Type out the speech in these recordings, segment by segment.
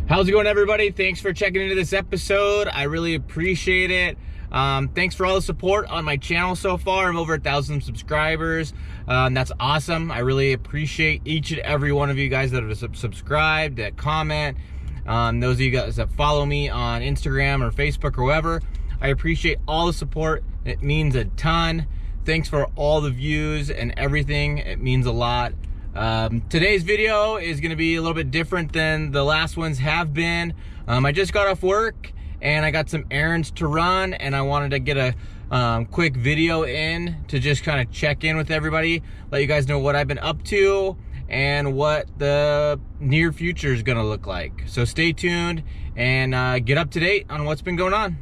How's it going, everybody? Thanks for checking into this episode. I really appreciate it. Thanks for all the support on my channel so far. I'm over 1,000 subscribers. That's awesome. I really appreciate each and every one of you guys that have subscribed, that comment. Those of you guys that follow me on Instagram or Facebook or wherever. I appreciate all the support. It means a ton. Thanks for all the views and everything. It means a lot. Today's video is going to be a little bit different than the last ones have been. I just got off work and I got some errands to run, and I wanted to get a quick video in to just kind of check in with everybody, let you guys know what I've been up to and what the near future is going to look like. So stay tuned and get up to date on what's been going on.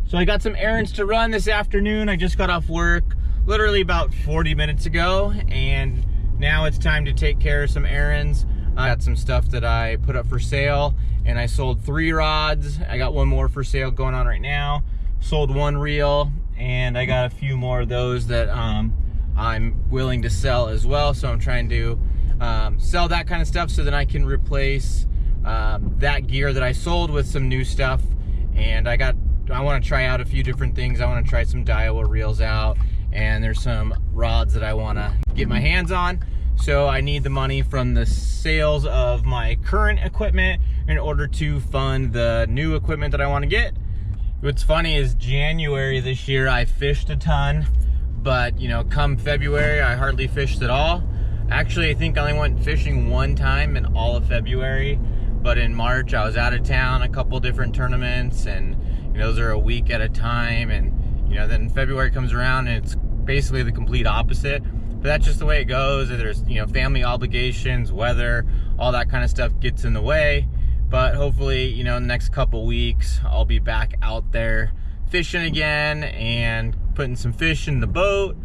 So I got some errands to run this afternoon. I just got off work literally about 40 minutes ago, and now it's time to take care of some errands. I got some stuff that I put up for sale, and I sold 3 rods. I got one more for sale going on right now. Sold 1 reel, and I got a few more of those that I'm willing to sell as well. So I'm trying to sell that kind of stuff so that I can replace that gear that I sold with some new stuff. And I want to try out a few different things. I want to try some Daiwa reels out, and there's some rods that I want to get my hands on. So I need the money from the sales of my current equipment in order to fund the new equipment that I want to get. What's funny is January this year I fished a ton, but you know, come February I hardly fished at all. Actually, I think I only went fishing 1 time in all of February, but in March I was out of town, a couple different tournaments, and you know, those are a week at a time, and you know, then February comes around and it's basically the complete opposite. But that's just the way it goes. There's, you know, family obligations, weather, all that kind of stuff gets in the way. But hopefully, you know, in the next couple weeks, I'll be back out there fishing again and putting some fish in the boat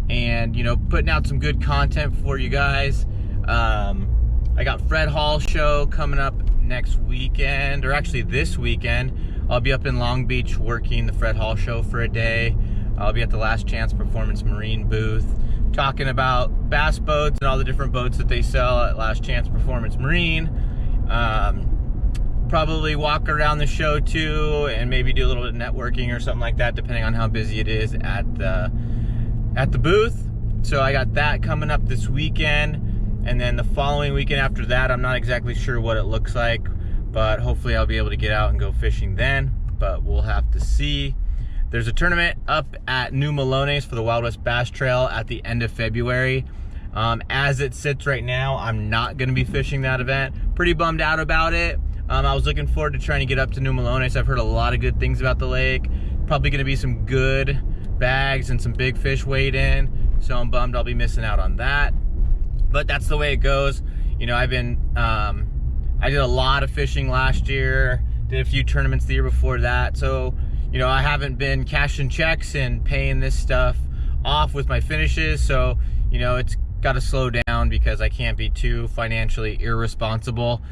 and, you know, putting out some good content for you guys. I got Fred Hall show coming up next weekend, or actually this weekend. I'll be up in Long Beach working the Fred Hall show for a day. I'll be at the Last Chance Performance Marine booth talking about bass boats and all the different boats that they sell at Last Chance Performance Marine. Probably walk around the show too, and maybe do a little bit of networking or something like that, depending on how busy it is at the booth. So I got that coming up this weekend, and then the following weekend after that, I'm not exactly sure what it looks like, but hopefully I'll be able to get out and go fishing then, but we'll have to see. There's a tournament up at New Melones for the Wild West Bass Trail at the end of February. As it sits right now, I'm not gonna be fishing that event. Pretty bummed out about it. I was looking forward to trying to get up to New Melones. I've heard a lot of good things about the lake. Probably gonna be some good bags and some big fish weighed in. So I'm bummed I'll be missing out on that. But that's the way it goes. You know, I did a lot of fishing last year, did a few tournaments the year before that. So, you know, I haven't been cashing checks and paying this stuff off with my finishes. So, you know, it's got to slow down because I can't be too financially irresponsible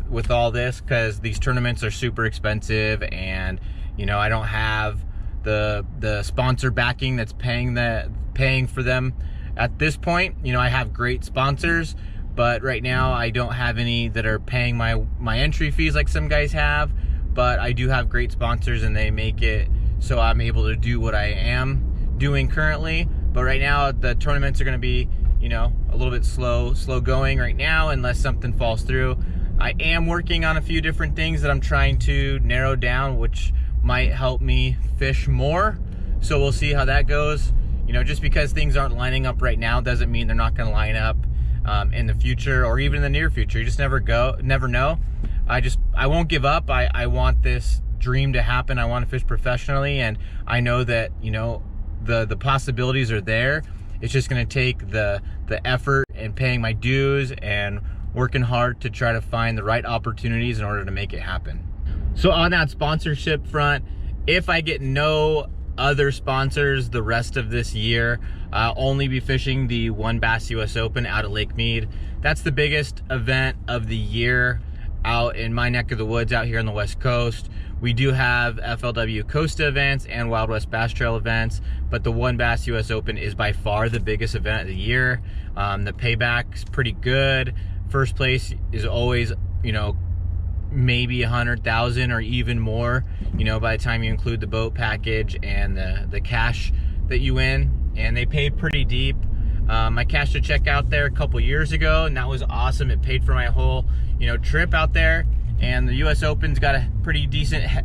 with all this, because these tournaments are super expensive, and, you know, I don't have the sponsor backing that's paying for them at this point. You know, I have great sponsors, but right now I don't have any that are paying my entry fees like some guys have. But I do have great sponsors, and they make it so I'm able to do what I am doing currently. But right now the tournaments are going to be, you know, a little bit slow going right now unless something falls through. I am working on a few different things that I'm trying to narrow down, which might help me fish more. So we'll see how that goes. You know, just because things aren't lining up right now doesn't mean they're not going to line up in the future, or even in the near future. You just never know. I won't give up. I want this dream to happen. I want to fish professionally, and I know that, you know, the possibilities are there. It's just going to take the effort and paying my dues and working hard to try to find the right opportunities in order to make it happen. So on that sponsorship front, if I get no other sponsors the rest of this year, I'll only be fishing the One Bass US Open out at Lake Mead. That's the biggest event of the year out in my neck of the woods out here on the West Coast. We do have FLW Costa events and Wild West Bass Trail events, but the One Bass US Open is by far the biggest event of the year. The payback's pretty good. First place is always, you know, maybe 100,000 or even more, you know, by the time you include the boat package and the cash that you win. And they pay pretty deep. I cashed a check out there a couple years ago, and that was awesome. It paid for my whole, you know, trip out there. And the US Open's got a pretty decent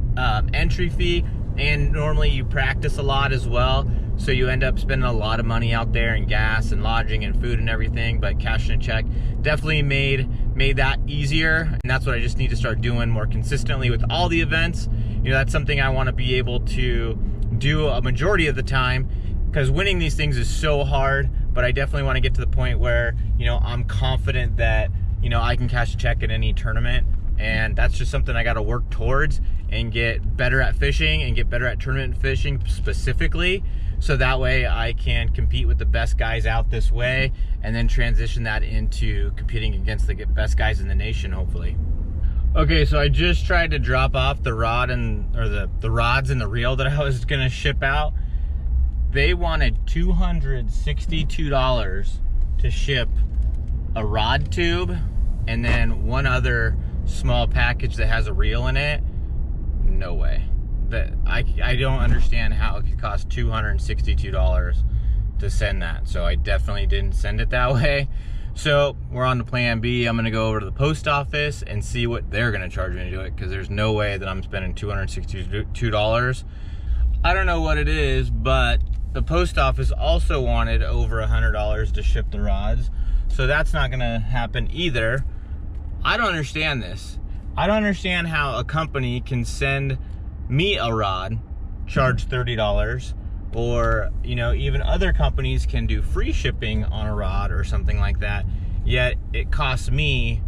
entry fee, and normally you practice a lot as well, so you end up spending a lot of money out there in gas and lodging and food and everything. But cashing a check definitely made that easier, and that's what I just need to start doing more consistently with all the events. You know, that's something I want to be able to do a majority of the time, because winning these things is so hard. But I definitely want to get to the point where, you know, I'm confident that, you know, I can cash a check at any tournament. And that's just something I got to work towards and get better at fishing and get better at tournament fishing specifically, so that way I can compete with the best guys out this way, and then transition that into competing against the best guys in the nation, hopefully. Okay, so I just tried to drop off the rod the rods and the reel that I was gonna ship out. They wanted $262 to ship a rod tube and then one other small package that has a reel in it. No way. That I don't understand how it could cost $262 to send that. So I definitely didn't send it that way. So we're on to plan B. I'm gonna go over to the post office and see what they're gonna charge me to do it, because there's no way that I'm spending $262. I don't know what it is, but the post office also wanted over $100 to ship the rods. So that's not gonna happen either. I don't understand this. I don't understand how a company can send me a rod, charge $30, or, you know, even other companies can do free shipping on a rod or something like that, yet it costs me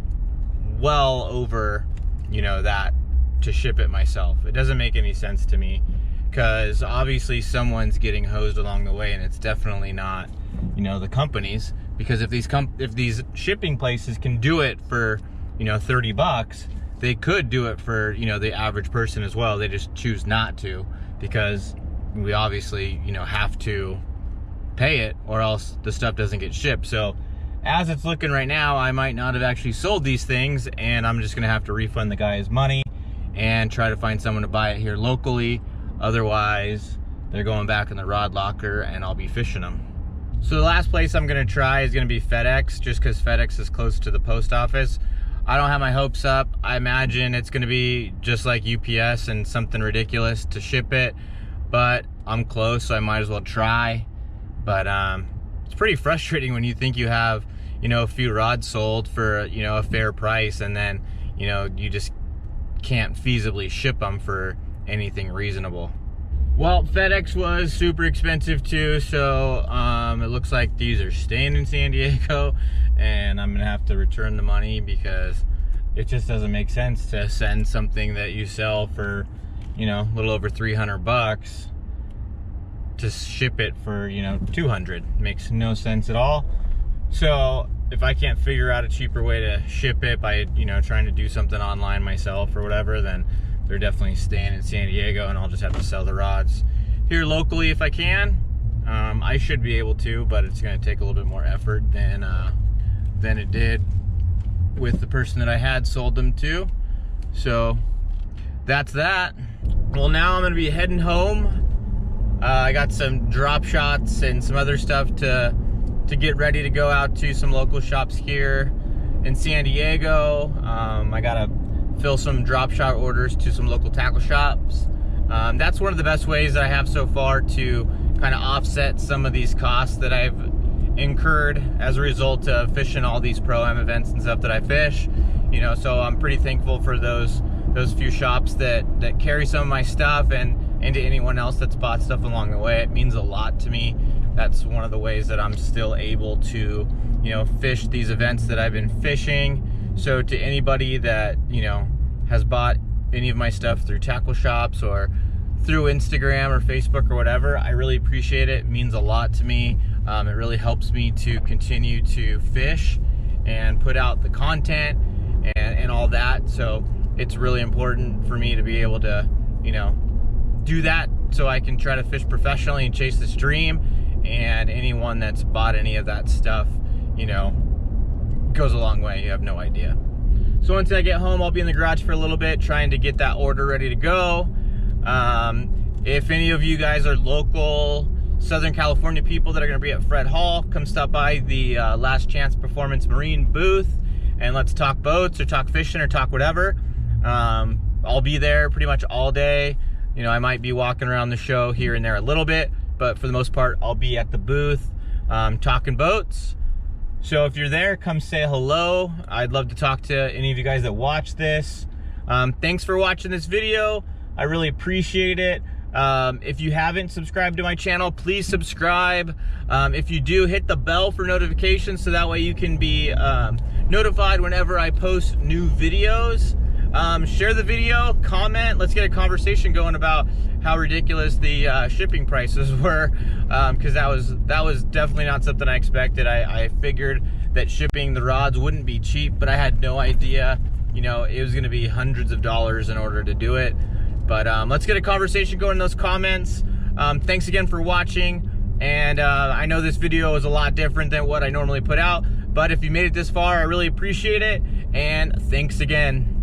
well over, you know, that to ship it myself. It doesn't make any sense to me, because obviously someone's getting hosed along the way, and it's definitely not, you know, the companies. Because if these shipping places can do it for, you know, 30 bucks, they could do it for, you know, the average person as well. They just choose not to, because we obviously, you know, have to pay it, or else the stuff doesn't get shipped. So as it's looking right now, I might not have actually sold these things, and I'm just gonna have to refund the guy his money and try to find someone to buy it here locally. Otherwise, they're going back in the rod locker and I'll be fishing them. So the last place I'm gonna try is gonna be FedEx, just because FedEx is close to the post office. I don't have my hopes up. I imagine it's gonna be just like UPS and something ridiculous to ship it, but I'm close, so I might as well try. But it's pretty frustrating when you think you have, you know, a few rods sold for, you know, a fair price, and then, you know, you just can't feasibly ship them for anything reasonable. Well, FedEx was super expensive too, so it looks like these are staying in San Diego, and I'm gonna have to return the money, because it just doesn't make sense to send something that you sell for, you know, a little over 300 bucks to ship it for, you know, 200. Makes no sense at all. So if I can't figure out a cheaper way to ship it by, you know, trying to do something online myself or whatever, then they're definitely staying in San Diego, and I'll just have to sell the rods here locally if I can. I should be able to, but it's gonna take a little bit more effort than it did with the person that I had sold them to. So that's that. Well, now I'm gonna be heading home. I got some drop shots and some other stuff to get ready to go out to some local shops here in San Diego. I gotta fill some drop shot orders to some local tackle shops. That's one of the best ways that I have so far to kind of offset some of these costs that I've incurred as a result of fishing all these Pro-Am events and stuff that I fish. You know, so I'm pretty thankful for those few shops that carry some of my stuff, and to anyone else that's bought stuff along the way. It means a lot to me. That's one of the ways that I'm still able to, you know, fish these events that I've been fishing. So to anybody that, you know, has bought any of my stuff through tackle shops or through Instagram or Facebook or whatever, I really appreciate it. It means a lot to me. It really helps me to continue to fish and put out the content and all that. So it's really important for me to be able to, you know, do that so I can try to fish professionally and chase this dream. And anyone that's bought any of that stuff, you know, goes a long way. You have no idea. So once I get home, I'll be in the garage for a little bit trying to get that order ready to go. If any of you guys are local Southern California people that are going to be at Fred Hall, come stop by the Last Chance Performance Marine booth and let's talk boats or talk fishing or talk whatever. I'll be there pretty much all day. You know, I might be walking around the show here and there a little bit, but for the most part, I'll be at the booth talking boats. So if you're there, come say hello. I'd love to talk to any of you guys that watch this. Thanks for watching this video. I really appreciate it. If you haven't subscribed to my channel, please subscribe. If you do, hit the bell for notifications so that way you can be notified whenever I post new videos. Share the video, comment, let's get a conversation going about how ridiculous the shipping prices were, because that was definitely not something I expected. I figured that shipping the rods wouldn't be cheap, but I had no idea, you know, it was going to be hundreds of dollars in order to do it. But let's get a conversation going in those comments. Thanks again for watching, and I know this video is a lot different than what I normally put out, but if you made it this far, I really appreciate it, and thanks again.